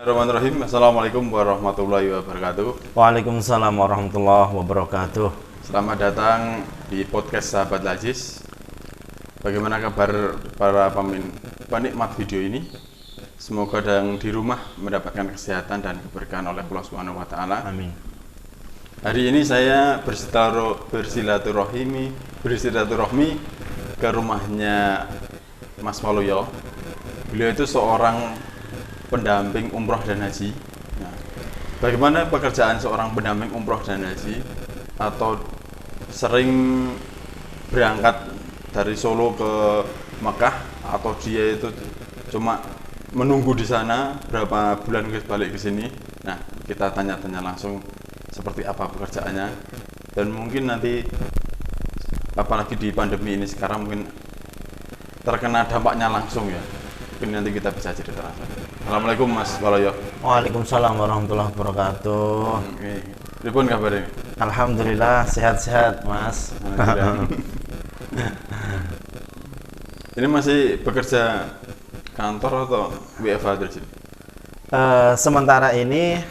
Bismillahirrahmanirrahim. Assalamualaikum warahmatullahi wabarakatuh. Waalaikumsalam warahmatullahi wabarakatuh. Selamat datang di podcast Sahabat Lazis. Bagaimana kabar para penikmat video ini? Semoga yang di rumah mendapatkan kesehatan dan keberkahan oleh Allah Subhanahu wa taala. Amin. Hari ini saya bersilaturahmi ke rumahnya Mas Waluyo. Beliau itu seorang pendamping umroh dan haji. Nah, bagaimana pekerjaan seorang pendamping umroh dan haji, atau sering berangkat dari Solo ke Mekah, atau dia itu cuma menunggu di sana berapa bulan balik ke sini? Nah, kita tanya-tanya langsung seperti apa pekerjaannya, dan mungkin nanti apalagi di pandemi ini sekarang mungkin terkena dampaknya langsung ya. Mungkin nanti kita bisa cerita langsung. Assalamualaikum Mas Waluyo. Waalaikumsalam warahmatullahi wabarakatuh. Pripun kabar ini? Alhamdulillah sehat-sehat, Mas. Alhamdulillah. Ini masih bekerja kantor atau WFH dari sini? Sementara ini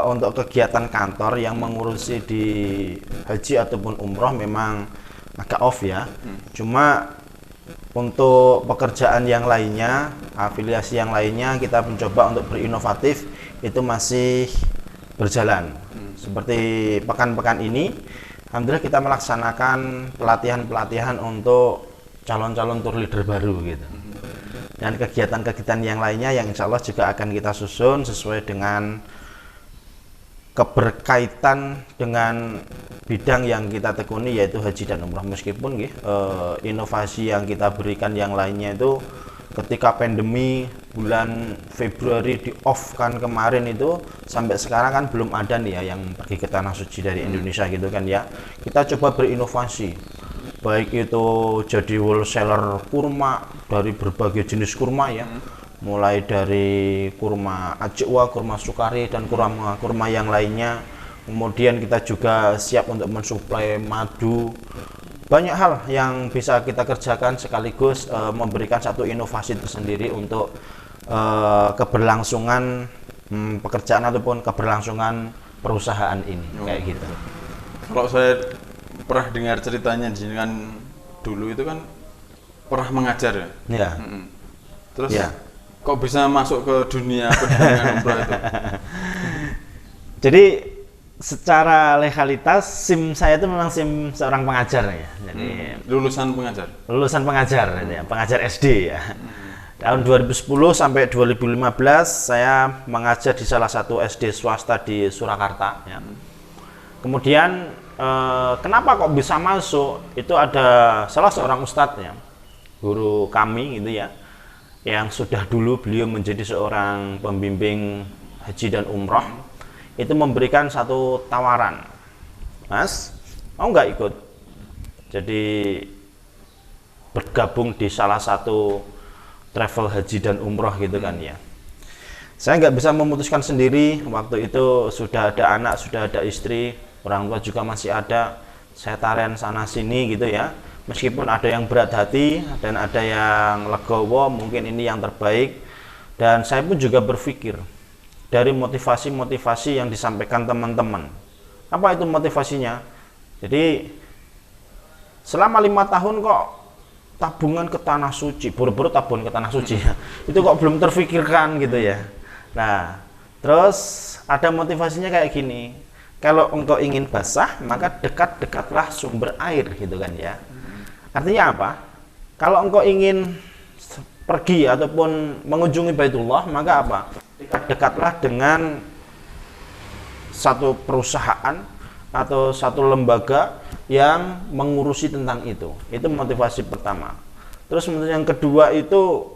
untuk kegiatan kantor yang mengurusi di haji ataupun umroh memang agak off ya. Cuma untuk pekerjaan yang lainnya, afiliasi yang lainnya, kita mencoba untuk berinovatif, itu masih berjalan. Seperti pekan-pekan ini, alhamdulillah kita melaksanakan pelatihan-pelatihan untuk calon-calon tour leader baru gitu. Dan kegiatan-kegiatan yang lainnya yang insya Allah juga akan kita susun sesuai dengan keberkaitan dengan bidang yang kita tekuni, yaitu haji dan umrah. Meskipun inovasi yang kita berikan yang lainnya itu ketika pandemi bulan Februari di off kan kemarin, itu sampai sekarang kan belum ada nih ya yang pergi ke tanah suci dari Indonesia gitu kan ya. Kita coba berinovasi, baik itu jadi wholesaler kurma dari berbagai jenis kurma ya, mulai dari kurma ajwa, kurma sukari, dan kurma yang lainnya. Kemudian kita juga siap untuk mensuplai madu. Banyak hal yang bisa kita kerjakan sekaligus memberikan satu inovasi tersendiri untuk keberlangsungan pekerjaan ataupun keberlangsungan perusahaan ini. Kayak gitu. Kalau saya pernah dengar ceritanya dengan dulu itu kan pernah mengajar ya. Ya. Terus ya. Kok bisa masuk ke dunia pendampingan umroh itu? Jadi secara legalitas SIM saya itu memang SIM seorang pengajar ya. Jadi lulusan pengajar. Lulusan pengajar ya, pengajar SD ya. Tahun 2010 sampai 2015 saya mengajar di salah satu SD swasta di Surakarta ya. Kemudian kenapa kok bisa masuk? Itu ada salah seorang ustadz ya, guru kami gitu ya, yang sudah dulu beliau menjadi seorang pembimbing haji dan umroh, itu memberikan satu tawaran, Mas, mau nggak ikut jadi bergabung di salah satu travel haji dan umroh gitu kan ya. Saya nggak bisa memutuskan sendiri, waktu itu sudah ada anak, sudah ada istri, orang tua juga masih ada, saya tarian sana sini gitu ya. Meskipun ada yang berat hati dan ada yang legowo, mungkin ini yang terbaik. Dan saya pun juga berpikir dari motivasi-motivasi yang disampaikan teman-teman. Apa itu motivasinya? Jadi selama 5 tahun kok tabungan ke tanah suci, buru-buru tabungan ke tanah suci, itu kok belum terfikirkan gitu ya. Nah, terus ada motivasinya kayak gini, kalau engkau ingin basah, maka dekat-dekatlah sumber air gitu kan ya. Artinya apa? Kalau engkau ingin pergi ataupun mengunjungi Baitullah, maka apa? Dekat-dekatlah dengan satu perusahaan atau satu lembaga yang mengurusi tentang itu. Itu motivasi pertama. Terus yang kedua itu,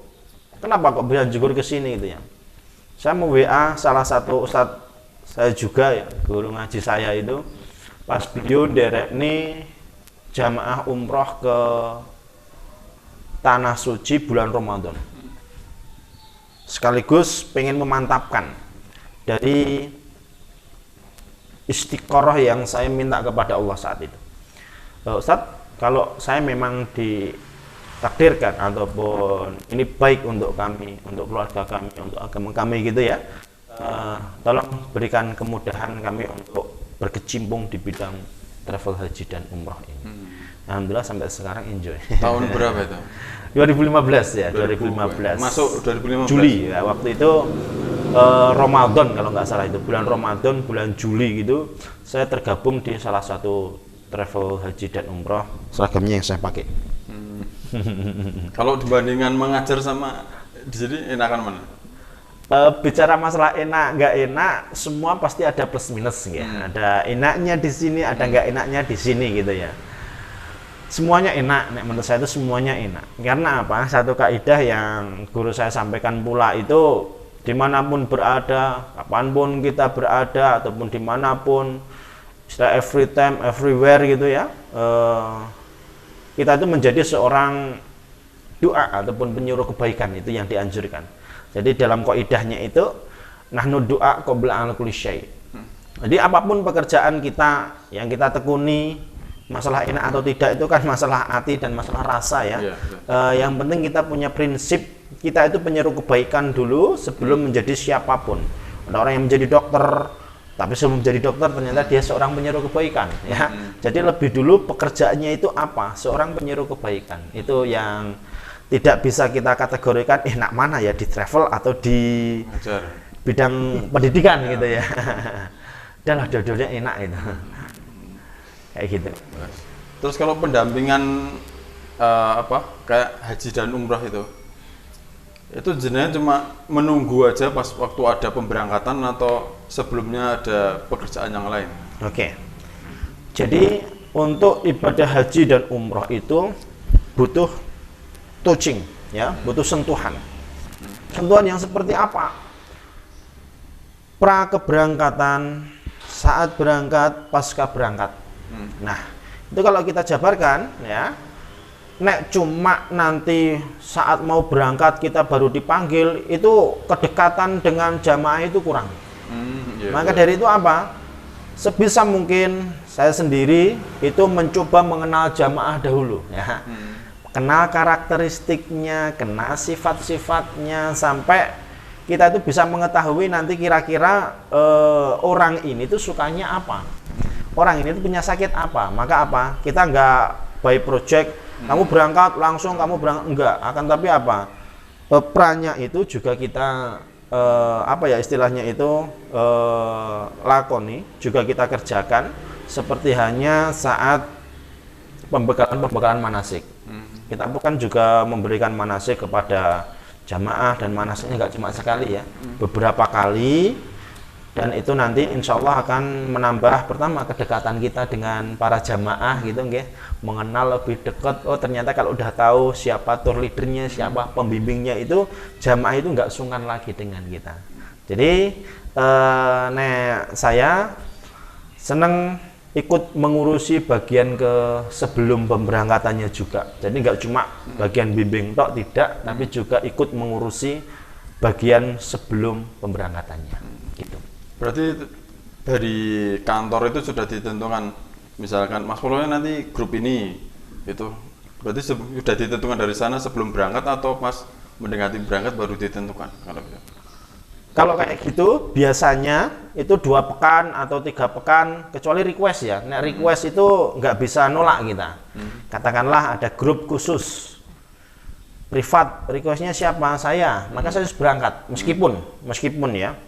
kenapa kok bisa jugur ke sini itu ya? Saya mau WA salah satu ustadz saya juga ya, guru ngaji saya itu, pas video derek nih jamaah umroh ke tanah suci bulan Ramadan. Sekaligus pengen memantapkan dari istiqoroh yang saya minta kepada Allah saat itu. Ustadz, kalau saya memang takdirkan ataupun ini baik untuk kami, untuk keluarga kami, untuk agama kami gitu ya. Tolong berikan kemudahan kami untuk berkecimpung di bidang travel haji dan umroh ini. Alhamdulillah sampai sekarang enjoy. Tahun berapa itu? 2015 ya, 2015. Masuk 2015. Juli ya, waktu itu Ramadan kalau nggak salah, itu bulan Ramadan, bulan Juli gitu, saya tergabung di salah satu travel haji dan umroh. Seragamnya yang saya pakai. Kalau dibandingkan mengajar sama di sini enakan mana? Bicara masalah enak nggak enak, semua pasti ada plus minus ya. Ada enaknya di sini, ada nggak enaknya di sini gitu ya. Semuanya enak, menurut saya itu semuanya enak. Karena apa? Satu kaidah yang guru saya sampaikan pula itu, dimanapun berada, kapanpun kita berada ataupun dimanapun, istilah every time, everywhere gitu ya. Kita itu menjadi seorang doa ataupun penyuruh kebaikan, itu yang dianjurkan. Jadi dalam kaidahnya itu nahnu doa qabla an kulli syai'. Jadi apapun pekerjaan kita yang kita tekuni, masalah enak atau tidak itu kan masalah hati dan masalah rasa ya. Yang penting kita punya prinsip, kita itu penyeru kebaikan dulu sebelum menjadi siapapun. Ada orang yang menjadi dokter, tapi sebelum menjadi dokter ternyata dia seorang penyeru kebaikan ya. Jadi lebih dulu pekerjaannya itu apa? Seorang penyeru kebaikan. Itu yang tidak bisa kita kategorikan enak mana ya, di travel atau di bidang pendidikan gitu ya. Dan lah dua-duanya enak itu. Kayak gitu. Terus kalau pendampingan kayak haji dan umrah itu jenengan cuma menunggu aja pas waktu ada pemberangkatan atau sebelumnya ada pekerjaan yang lain? Oke. Jadi untuk ibadah haji dan umrah itu butuh touching ya, butuh sentuhan. Sentuhan yang seperti apa? Pra keberangkatan, saat berangkat, pasca berangkat. Nah, itu kalau kita jabarkan ya, nek cuma nanti saat mau berangkat kita baru dipanggil, itu kedekatan dengan jamaah itu kurang. Maka dari itu apa? Sebisa mungkin saya sendiri itu mencoba mengenal jamaah dahulu ya. Kenal karakteristiknya, kenal sifat-sifatnya, sampai kita itu bisa mengetahui nanti kira-kira orang ini tuh sukanya apa, orang ini tuh punya sakit apa. Maka apa? Kita nggak by project, kamu berangkat langsung kamu berangkat, enggak. Akan tapi apa? Perannya itu juga kita apa ya istilahnya itu lakoni, juga kita kerjakan seperti hanya saat pembekalan manasik. Kita bukan juga memberikan manasik kepada jamaah, dan manasiknya nggak cuma sekali ya, beberapa kali, dan itu nanti insya Allah akan menambah pertama kedekatan kita dengan para jamaah gitu, mengenal lebih dekat. Oh ternyata kalau udah tahu siapa tour leadernya, siapa pembimbingnya, itu jamaah itu nggak sungkan lagi dengan kita. Jadi saya seneng ikut mengurusi bagian ke sebelum pemberangkatannya juga. Jadi nggak cuma bagian bimbing tok, tidak, tapi juga ikut mengurusi bagian sebelum pemberangkatannya. Gitu. Berarti dari kantor itu sudah ditentukan, misalkan Mas Polonya nanti grup ini, itu berarti sudah ditentukan dari sana sebelum berangkat atau pas mendekati berangkat baru ditentukan kalau gitu? Kalau kayak gitu biasanya itu 2 pekan atau 3 pekan, kecuali request ya. Nah request itu nggak bisa nolak kita. Katakanlah ada grup khusus privat, requestnya siapa? Saya, maka saya harus berangkat. Meskipun ya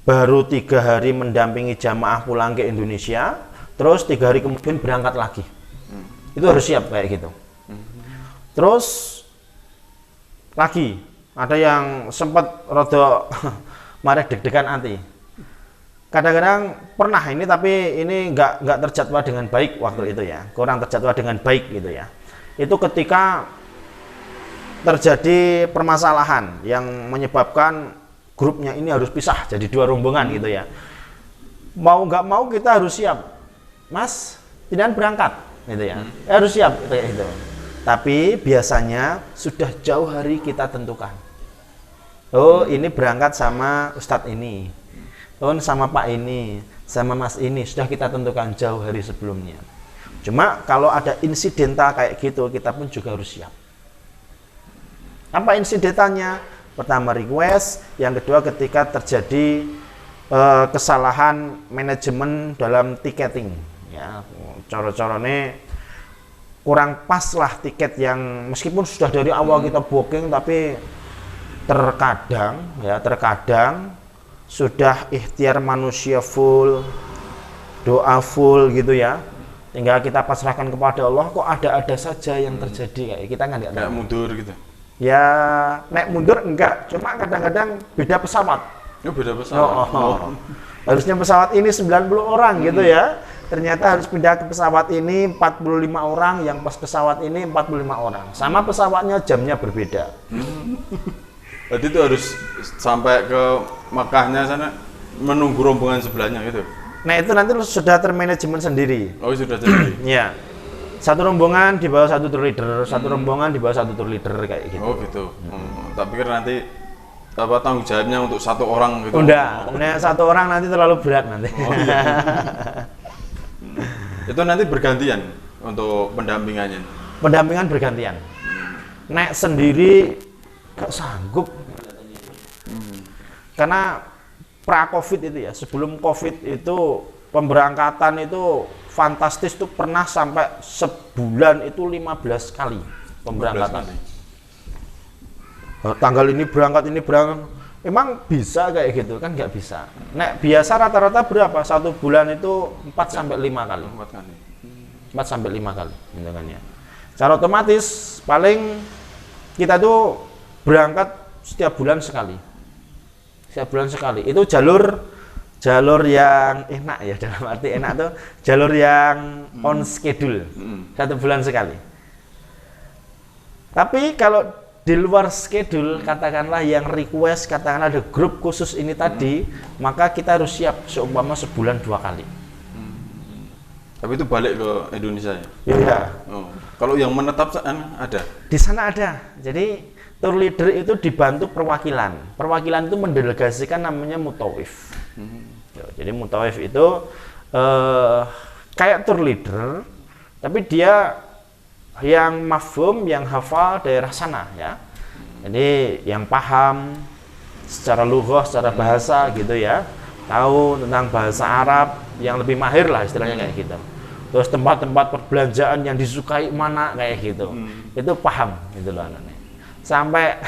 baru 3 hari mendampingi jamaah pulang ke Indonesia, terus 3 hari kemudian berangkat lagi. Itu harus siap kayak gitu. Terus lagi ada yang sempat rada marah deg-degan hati. Kadang-kadang pernah ini, tapi ini nggak terjadwal dengan baik waktu itu ya, kurang terjadwal dengan baik gitu ya. Itu ketika terjadi permasalahan yang menyebabkan grupnya ini harus pisah jadi 2 rombongan gitu ya. Mau nggak mau kita harus siap, Mas, tidak berangkat gitu ya. Harus siap kayak gitu. Tapi biasanya sudah jauh hari kita tentukan. Oh ini berangkat sama Ustadz ini, oh sama Pak ini, sama Mas ini, sudah kita tentukan jauh hari sebelumnya. Cuma kalau ada insidental kayak gitu, kita pun juga harus siap. Apa insidentannya? Pertama request, yang kedua ketika terjadi kesalahan manajemen dalam tiketing. Ya, cara-caranya kurang pas lah tiket yang meskipun sudah dari awal kita booking, tapi terkadang sudah ikhtiar manusia full, doa full gitu ya, tinggal kita pasrahkan kepada Allah, kok ada saja yang terjadi kayak kita nggak tahu. mundur gitu Ya naik mundur enggak, cuma kadang-kadang beda pesawat. beda pesawat. Harusnya pesawat ini 90 orang gitu ya, ternyata harus pindah ke pesawat ini 45 orang, yang pas pesawat ini 45 orang, sama pesawatnya jamnya berbeda. Berarti itu harus sampai ke Mekahnya sana menunggu rombongan sebelahnya gitu. Nah itu nanti sudah termanajemen sendiri. Oh sudah jadi. Ya, satu rombongan di bawah satu tour leader, satu rombongan di bawah satu tour leader kayak gitu. Oh gitu. Tak pikir nanti tanggung jawabnya untuk satu orang gitu. Udah, nah, satu orang nanti terlalu berat nanti. Oh, iya. Itu nanti bergantian untuk pendampingannya. Pendampingan bergantian. Nek sendiri gak sanggup. Karena pra-Covid itu ya, sebelum Covid itu pemberangkatan itu fantastis tuh, pernah sampai sebulan itu 15 kali pemberangkatan. Tanggal ini berangkat, emang bisa kayak gitu kan? Nggak bisa. Nek biasa rata-rata berapa? Satu bulan itu 4 sampai 5 kali. 4 sampai 5 kali hitungannya. Secara otomatis paling kita tuh berangkat setiap bulan sekali. Setiap bulan sekali. Itu jalur yang enak ya, dalam arti enak tuh jalur yang on schedule. 1 bulan sekali. Tapi kalau di luar schedule, katakanlah yang request, katakanlah ada grup khusus ini tadi, maka kita harus siap seumpama sebulan 2 kali. Tapi itu balik ke Indonesia ya? Iya. Oh. Kalau yang menetap ada? Di sana ada. Jadi tour leader itu dibantu perwakilan. Perwakilan itu mendelegasikan, namanya mutawif. Jadi mutawif itu kayak tour leader, tapi dia yang mafhum, yang hafal daerah sana ya. Jadi yang paham secara lughah, secara bahasa gitu ya, tahu tentang bahasa Arab, yang lebih mahir lah istilahnya kayak gitu. Terus tempat-tempat perbelanjaan yang disukai mana kayak gitu, itu paham gitu loh anaknya. Sampai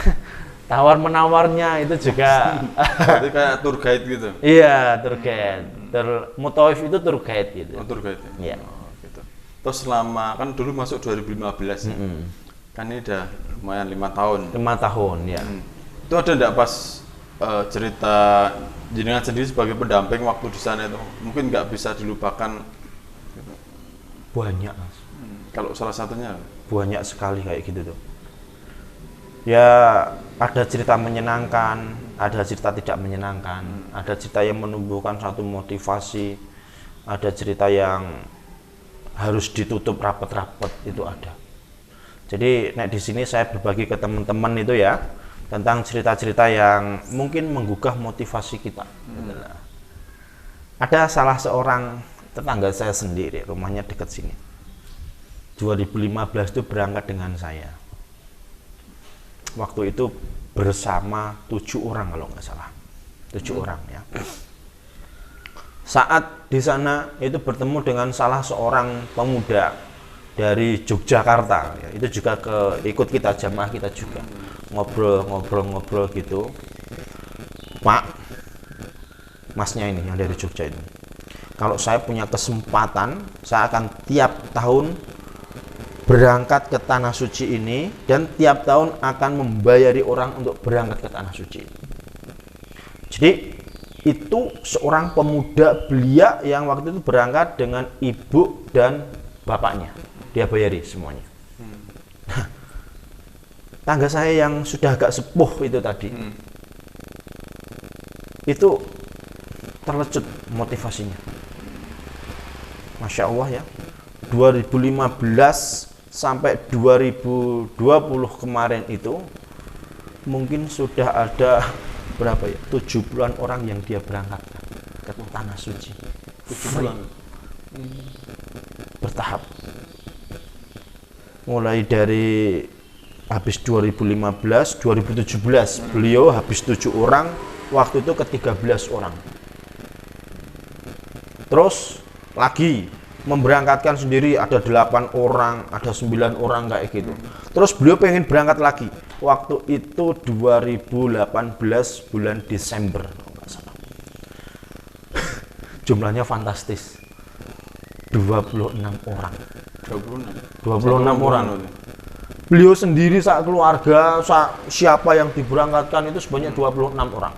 tawar menawarnya itu juga. Berarti kayak tour guide gitu? Iya, tour guide. Mutawif itu tour guide gitu. Oh, tour guide ya? Iya. Gitu. Terus selama, kan dulu masuk 2015 ya? Kan ini udah lumayan 5 tahun. 5 tahun ya. Itu ada enggak pas cerita jenengan sendiri sebagai pendamping waktu di sana itu mungkin nggak bisa dilupakan gitu? Banyak. Kalau salah satunya Banyak sekali kayak gitu tuh. Ya ada cerita menyenangkan, ada cerita tidak menyenangkan, ada cerita yang menumbuhkan satu motivasi, ada cerita yang harus ditutup rapat-rapat, itu ada. Jadi di sini saya berbagi ke teman-teman itu ya tentang cerita-cerita yang mungkin menggugah motivasi kita. Ada salah seorang tetangga saya sendiri, rumahnya dekat sini. 2015 itu berangkat dengan saya. Waktu itu bersama 7 orang kalau nggak salah, 7 orang ya. Saat di sana itu bertemu dengan salah seorang pemuda dari Yogyakarta ya. Itu juga ikut kita, jamaah kita juga, ngobrol gitu. Pak, masnya ini yang dari Jogja ini, kalau saya punya kesempatan, saya akan tiap tahun berangkat ke Tanah Suci ini, dan tiap tahun akan membayari orang untuk berangkat ke Tanah Suci. Jadi itu seorang pemuda belia yang waktu itu berangkat dengan ibu dan bapaknya, dia bayari semuanya. Tangga saya yang sudah agak sepuh itu tadi, itu terlecut motivasinya. Masya Allah ya, 2015 sampai 2020 kemarin itu mungkin sudah ada berapa ya, 70-an orang yang dia berangkatkan ke Tanah Suci. 70-an Bertahap, mulai dari habis 2015, 2017 beliau habis 7 orang, waktu itu ke 13 orang. Terus lagi memberangkatkan sendiri ada 8 orang, ada 9 orang kayak gitu. Terus beliau pengen berangkat lagi. Waktu itu 2018 bulan Desember kalau nggak salah. Jumlahnya fantastis. 26 orang. 26 orang. Beliau sendiri saat keluarga, siapa yang diberangkatkan itu sebanyak 26 orang.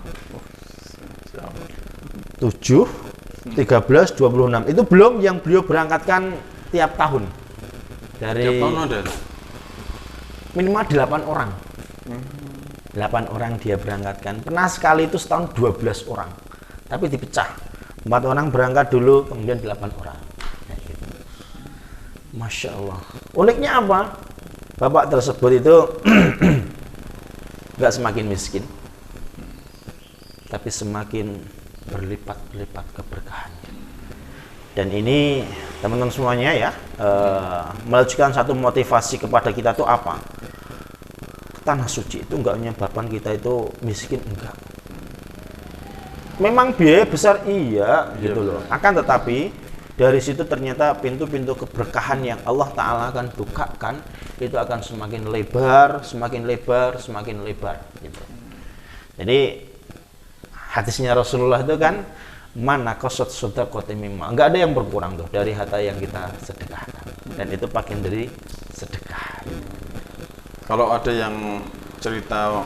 7 13, 26. Itu belum yang beliau berangkatkan tiap tahun. Dari Tiap tahun ada? minimal 8 orang. 8 orang dia berangkatkan. Pernah sekali itu setahun 12 orang. Tapi dipecah. 4 orang berangkat dulu, kemudian 8 orang. Nah, gitu. Masya Allah. Uniknya apa? Bapak tersebut itu nggak semakin miskin, tapi semakin berlipat-lipat keberkahannya. Dan ini teman-teman semuanya ya, melanjutkan satu motivasi kepada kita tuh apa? Tanah suci itu enggak menyebabkan kita itu miskin, enggak. Memang biaya besar iya gitu loh. Akan tetapi dari situ ternyata pintu-pintu keberkahan yang Allah Ta'ala akan bukakan itu akan semakin lebar, semakin lebar, semakin lebar gitu. Jadi hadisnya Rasulullah itu kan mana kosot sedekah mimma, enggak ada yang berkurang tuh dari harta yang kita sedekahkan, dan itu bagian dari sedekah. Kalau ada yang cerita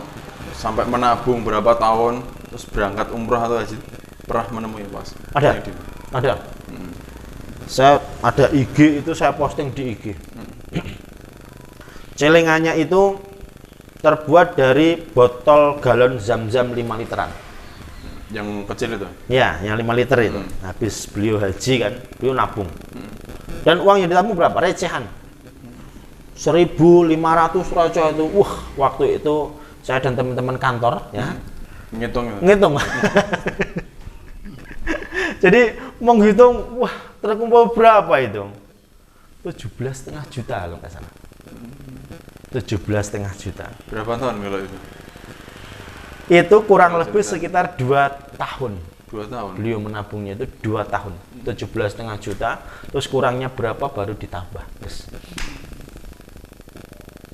sampai menabung berapa tahun terus berangkat umroh atau haji, pernah menemui Mas? Ada. Saya ada IG itu, saya posting di IG. Celengannya itu terbuat dari botol galon Zam-Zam 5 literan. Yang kecil itu? Ya, yang 5 liter itu. Habis beliau haji kan, beliau nabung. Dan uang yang ditabung berapa? Recehan. 1.500 receh itu. Waktu itu saya dan teman-teman kantor ya ngitung. Jadi menghitung, terkumpul berapa itu? 17,5 juta kalau nggak salah. 17,5 juta. Berapa tahun kalau itu? Itu kurang lebih sekitar 2 tahun. 2 tahun? Beliau menabungnya itu 2 tahun. 17,5 juta, terus kurangnya berapa baru ditambah. Terus.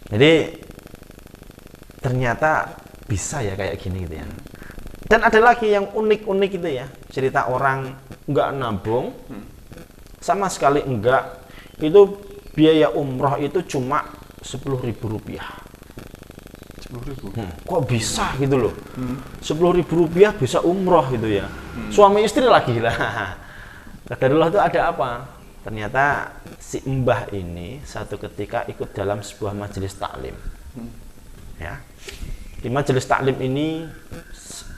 Jadi ternyata bisa ya kayak gini gitu ya. Dan ada lagi yang unik-unik itu ya, cerita orang nggak nabung, sama sekali enggak, itu biaya umroh itu cuma Rp10.000. 10.000? Kok bisa gitu loh, Rp10.000 bisa umroh gitu ya, suami istri lagi lah. Qadarullah itu ada apa? Ternyata si mbah ini satu ketika ikut dalam sebuah majelis taklim, ya. Di majelis taklim ini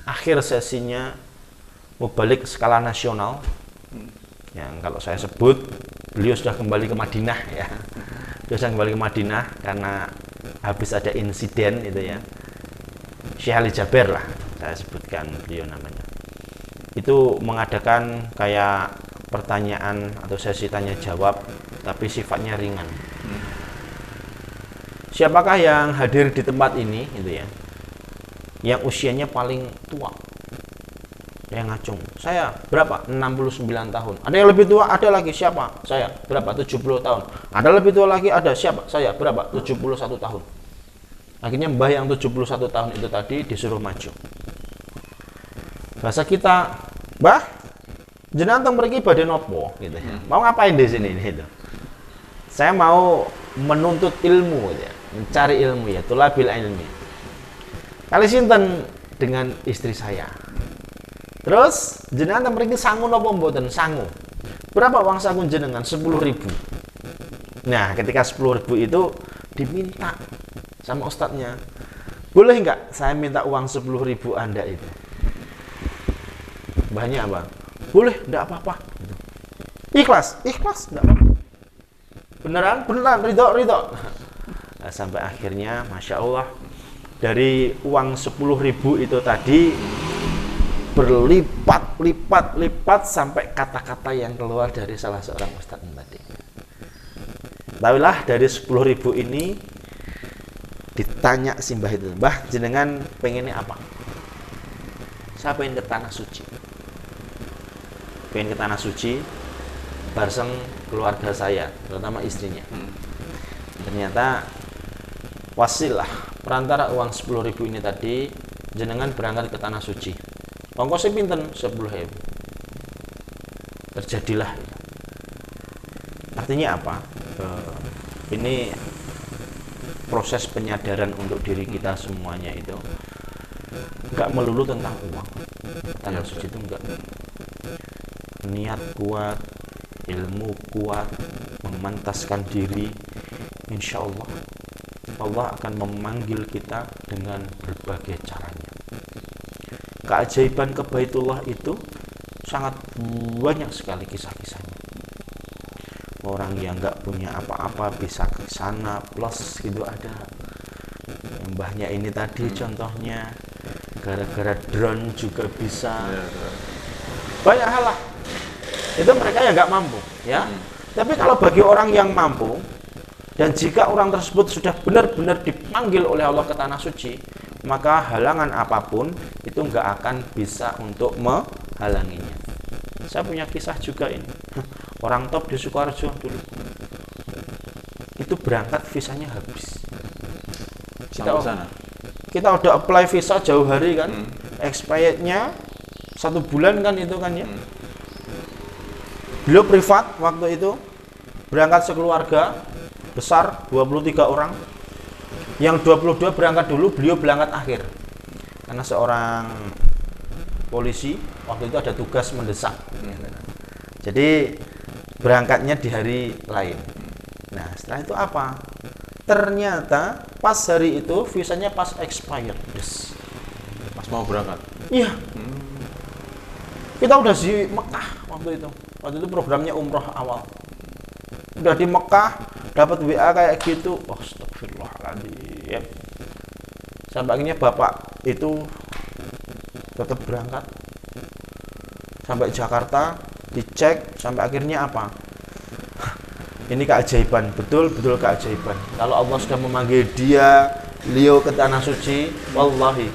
akhir sesinya mubalik skala nasional, yang kalau saya sebut beliau sudah kembali ke Madinah ya. Beliau sudah kembali ke Madinah karena habis ada insiden itu ya. Syekh Ali Jaber lah saya sebutkan beliau namanya. Itu mengadakan kayak pertanyaan atau sesi tanya jawab tapi sifatnya ringan. Siapakah yang hadir di tempat ini gitu ya, yang usianya paling tua? Yang ngacung. Saya berapa? 69 tahun. Ada yang lebih tua? Ada lagi. Siapa? Saya. Berapa? 70 tahun. Ada lebih tua lagi? Ada. Siapa? Saya. Berapa? 71 tahun. Akhirnya mbah yang 71 tahun itu tadi disuruh maju. Bahasa kita, "Mbah, jenengan pergi badhe nopo?" gitu ya. Mau ngapain di sini gitu. Saya mau menuntut ilmu ya, mencari ilmu ya, tulabil ilmi. Kali sinten dengan istri saya. Terus jenengan mriki sangu napa mboten? Sangu. Berapa uang sangu jenengan? 10.000. Nah, ketika 10.000 itu diminta sama ustadznya. Boleh nggak saya minta uang 10.000 Anda itu? Banyak apa? Boleh, enggak apa-apa. Ikhlas, enggak apa-apa. Beneran, ridho. Nah, sampai akhirnya, Masya Allah, dari uang 10.000 itu tadi berlipat sampai kata-kata yang keluar dari salah seorang ustadz tadi. Tahulah dari 10.000 ini ditanya si mbah itu, "Mbah, jenengan pengennya apa?" "Saya pengen ke tanah suci." Pengen ke tanah suci bareng keluarga saya, terutama istrinya. Ternyata wasilah perantara uang 10.000 ini tadi, jenengan berangkat ke tanah suci. Ongkosnya pinten? 10.000. Terjadilah. Artinya apa? Ini proses penyadaran untuk diri kita semuanya itu enggak melulu tentang uang. Tanah suci itu enggak. Niat kuat, ilmu kuat, memantaskan diri, insya Allah Allah akan memanggil kita dengan berbagai caranya. Keajaiban ke Baitullah itu sangat banyak sekali kisah-kisahnya. Orang yang nggak punya apa-apa bisa ke sana plus gitu ada. Mbahnya ini tadi contohnya gara-gara drone juga bisa. Banyak hal lah. Itu mereka yang nggak mampu, ya. Tapi kalau bagi orang yang mampu, dan jika orang tersebut sudah benar-benar dipanggil oleh Allah ke tanah suci, maka halangan apapun itu nggak akan bisa untuk menghalanginya. Saya punya kisah juga ini. Orang top di Sukoharjo dulu. Itu berangkat visanya habis. Kita udah apply visa jauh hari kan. Expirednya 1 bulan kan itu kan ya. Beliau privat waktu itu berangkat sekeluarga besar 23 orang. Yang 22 berangkat dulu, beliau berangkat akhir. Karena seorang polisi waktu itu ada tugas mendesak. Jadi berangkatnya di hari lain. Nah, setelah itu apa? Ternyata pas hari itu visanya pas expired. Yes. Pas mau berangkat. Iya. Kita udah di Mekah waktu itu. Waktu itu programnya umroh awal. Udah di Mekah, dapat WA kayak gitu. Oh, astagfirullahaladzim. Sampai akhirnya bapak itu tetap berangkat sampai Jakarta, dicek sampai akhirnya apa? Ini keajaiban, betul-betul keajaiban. Kalau Allah sudah memanggil beliau ke tanah suci, wallahi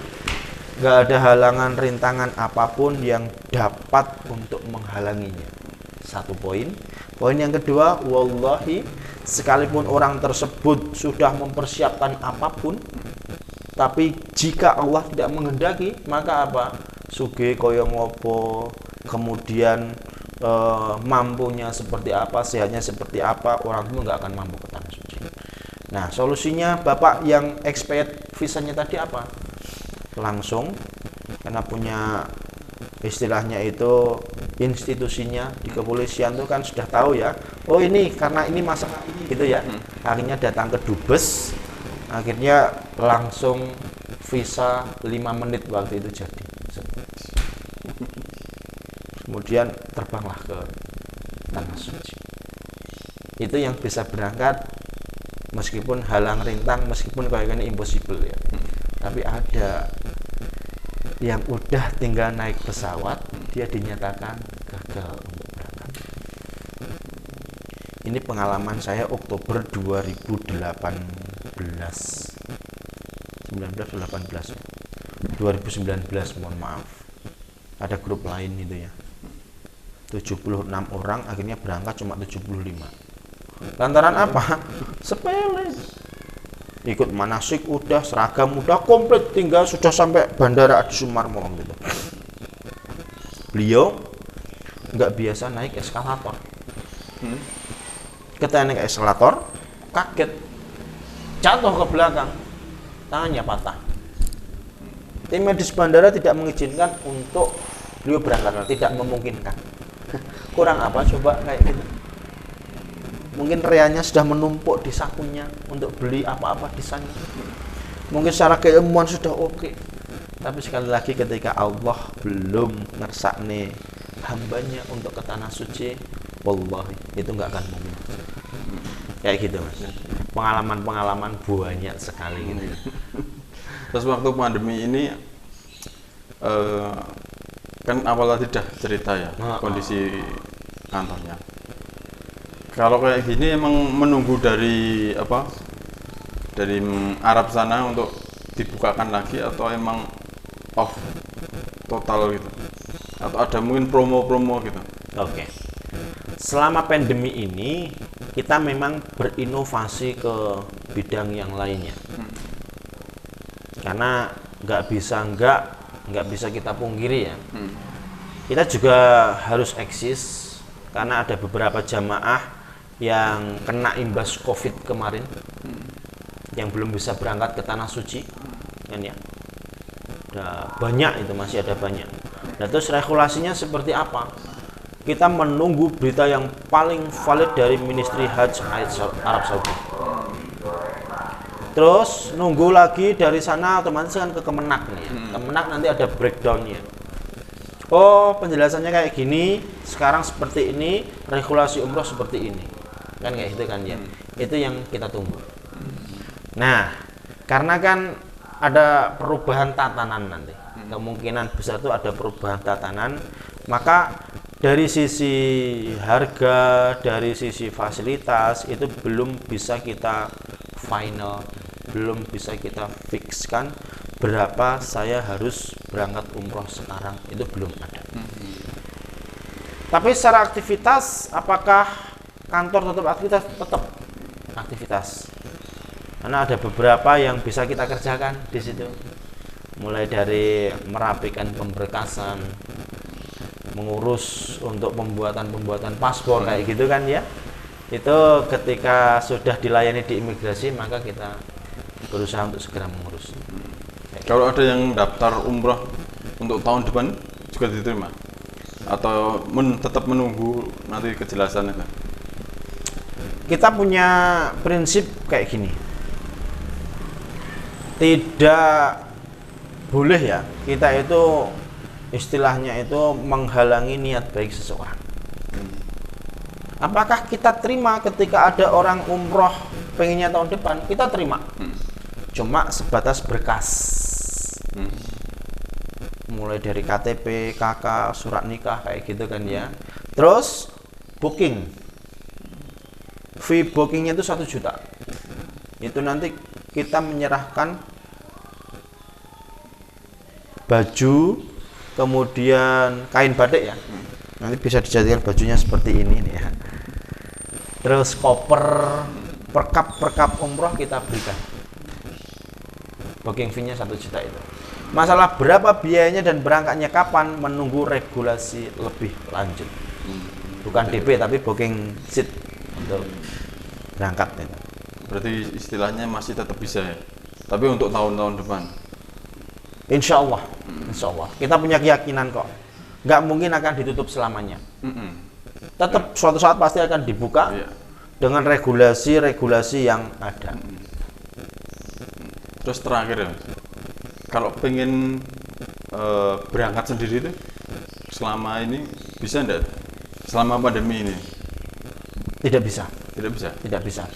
nggak ada halangan rintangan apapun yang dapat untuk menghalanginya. Satu poin. Poin yang kedua, wallahi sekalipun orang tersebut sudah mempersiapkan apapun, tapi jika Allah tidak menghendaki, maka apa? Suge koyo ngopo, kemudian mampunya seperti apa, sehatnya seperti apa, orang itu nggak akan mampu ke tanah suci. Nah, solusinya bapak yang expired visanya tadi apa? Langsung, karena punya istilahnya itu institusinya di kepolisian itu kan sudah tahu ya. Oh ini karena ini masalah ini gitu ya. Akhirnya datang ke Dubes, akhirnya langsung visa 5 menit waktu itu jadi. Kemudian terbanglah ke tanah suci. Itu yang bisa berangkat meskipun halang rintang, meskipun kayaknya impossible ya. Tapi ada yang udah tinggal naik pesawat, dia dinyatakan gagal untuk berangkat. Ini pengalaman saya Oktober 2018. 2019, mohon maaf. Ada grup lain itu ya. 76 orang akhirnya berangkat cuma 75. Lantaran apa? Sepele. Ikut manasik udah, seragam udah komplit, tinggal sudah sampai bandara Adi Sumarmo gitu. Beliau nggak biasa naik eskalator. Ketika naik eskalator, kaget, jatuh ke belakang, tangannya patah. Tim medis bandara tidak mengizinkan untuk beliau berangkat, tidak memungkinkan. Kurang apa coba kayak gitu? Mungkin reanya sudah menumpuk di sakunya untuk beli apa-apa di sana. Mungkin secara keilmuan sudah oke. Tapi sekali lagi ketika Allah belum ngersakne hambanya untuk ke tanah suci, wallahi itu nggak akan mungkin. Kayak gitu mas. Pengalaman-pengalaman banyak sekali gitu. Terus waktu pandemi ini kan awal tadi dah cerita ya kondisi kantornya. Kalau kayak gini emang menunggu dari apa dari Arab sana untuk dibukakan lagi atau emang off total gitu? Atau ada mungkin promo-promo gitu? Oke. Selama pandemi ini kita memang berinovasi ke bidang yang lainnya. Karena nggak bisa kita pungkiri ya. Kita juga harus eksis karena ada beberapa jamaah yang kena imbas COVID kemarin, yang belum bisa berangkat ke tanah suci, kan ya. Ada banyak itu, masih ada banyak. Nah, terus regulasinya seperti apa? Kita menunggu berita yang paling valid dari Ministry Hajj Arab Saudi. Terus nunggu lagi dari sana, otomatis kan ke Kemenak nih. Kemenak nanti ada breakdownnya. Oh, penjelasannya kayak gini, sekarang seperti ini, regulasi umroh seperti ini. Kan kayak gitu kan ya. Itu yang kita tunggu. Nah, karena kan ada perubahan tatanan nanti. Kemungkinan besar itu ada perubahan tatanan, maka dari sisi harga, dari sisi fasilitas itu belum bisa kita final, belum bisa kita fixkan berapa saya harus berangkat umroh sekarang, itu belum ada. Tapi secara aktivitas, apakah kantor tetap aktivitas? Tetap aktivitas. Karena ada beberapa yang bisa kita kerjakan di situ. Mulai dari merapikan pemberkasan, mengurus untuk pembuatan paspor kayak gitu kan ya. Itu ketika sudah dilayani di imigrasi, maka kita berusaha untuk segera mengurus. Kalau ada yang daftar umroh untuk tahun depan juga diterima? Atau tetap menunggu nanti kejelasannya kan? Kita punya prinsip kayak gini. Tidak boleh ya kita itu istilahnya itu menghalangi niat baik seseorang. Apakah kita terima ketika ada orang umroh pengennya tahun depan? Kita terima. Cuma sebatas berkas. Mulai dari KTP, KK, surat nikah kayak gitu kan ya. Terus booking. Fee bookingnya itu 1 juta. Itu nanti kita menyerahkan baju, kemudian kain batik ya. Nanti bisa dijadikan bajunya seperti ini nih ya. Terus koper, perkap umroh kita berikan. Booking fee-nya 1 juta itu. Masalah berapa biayanya dan berangkatnya kapan menunggu regulasi lebih lanjut. Bukan DP tapi booking seat untuk berangkat itu. Berarti istilahnya masih tetap bisa ya. Tapi untuk tahun-tahun depan. Insya Allah. Kita punya keyakinan kok. Nggak mungkin akan ditutup selamanya. Tetap suatu saat pasti akan dibuka dengan regulasi-regulasi yang ada. Terus terakhir ya, kalau pengen berangkat sendiri itu selama ini bisa enggak? Selama pandemi ini? Tidak bisa. Tidak bisa.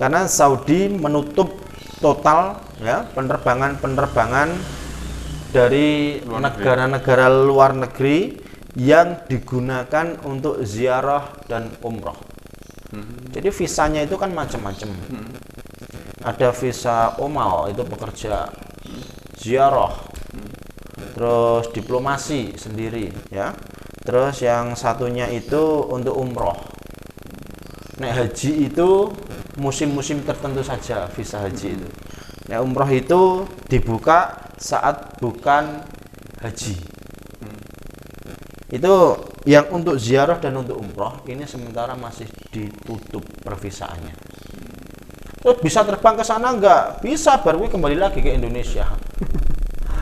Karena Saudi menutup total ya penerbangan dari negara-negara luar negeri yang digunakan untuk ziarah dan umroh. Jadi visanya itu kan macam-macam. Ada visa Omal, itu pekerja ziarah. Terus diplomasi sendiri ya. Terus yang satunya itu untuk umroh. Nah, haji itu musim-musim tertentu saja visa haji itu. Nah, umroh itu dibuka saat bukan haji. Itu yang untuk ziarah dan untuk umroh ini sementara masih ditutup pervisaannya. Terus bisa terbang ke sana nggak? Bisa, baru kembali lagi ke Indonesia.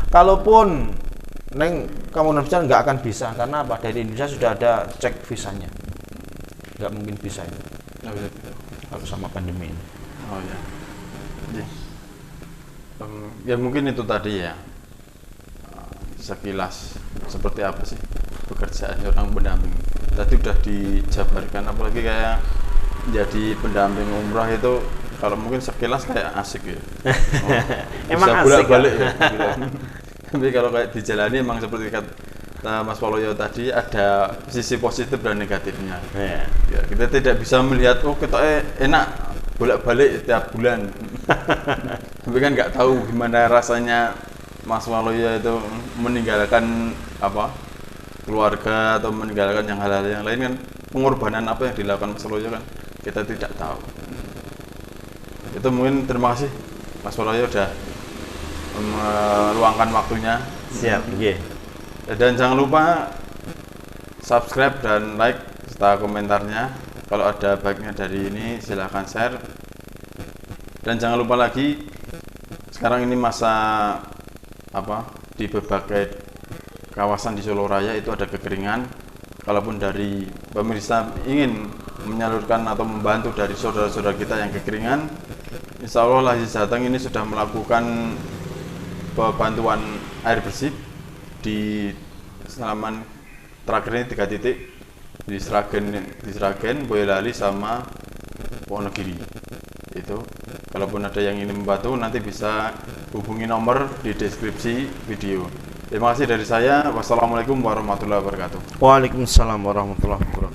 Kalaupun kamu bisa nggak akan bisa, karena apa? Dari Indonesia sudah ada cek visanya. Nggak mungkin bisa itu. Kalau sama pandemi ini. Oh ya. Ya mungkin itu tadi ya. Sekilas seperti apa sih pekerjaan seorang pendamping. Tadi udah dijabarkan, apalagi kayak jadi pendamping umrah itu kalau mungkin sekilas kayak asik ya. Emang bisa asik bolak-balik ya. Gitu. Tapi kalau kayak dijalani emang seperti kata Mas Waluyo tadi, ada sisi positif dan negatifnya. Ya, kita tidak bisa melihat kita enak bolak-balik tiap bulan. Tapi kan nggak tahu gimana rasanya Mas Waluyo itu meninggalkan apa keluarga atau meninggalkan yang hal-hal yang lain kan, pengorbanan apa yang dilakukan Mas Waluyo kan kita tidak tahu. Itu mungkin terima kasih Mas Waluyo udah meluangkan waktunya. Siap, yeah. Dan jangan lupa subscribe dan like serta komentarnya. Kalau ada baiknya dari ini silahkan share. Dan jangan lupa lagi, sekarang ini masa apa di berbagai kawasan di Solo Raya itu ada kekeringan. Kalaupun dari pemirsa ingin menyalurkan atau membantu dari saudara-saudara kita yang kekeringan, insya Allah Lazi Jateng ini sudah melakukan bantuan air bersih di Salaman terakhir ini 3 titik di Sragen, Boyolali sama Wonogiri. Itu kalaupun ada yang ingin membantu nanti bisa hubungi nomor di deskripsi video. Terima kasih dari saya. Wassalamualaikum warahmatullahi wabarakatuh. Waalaikumsalam warahmatullahi wabarakatuh.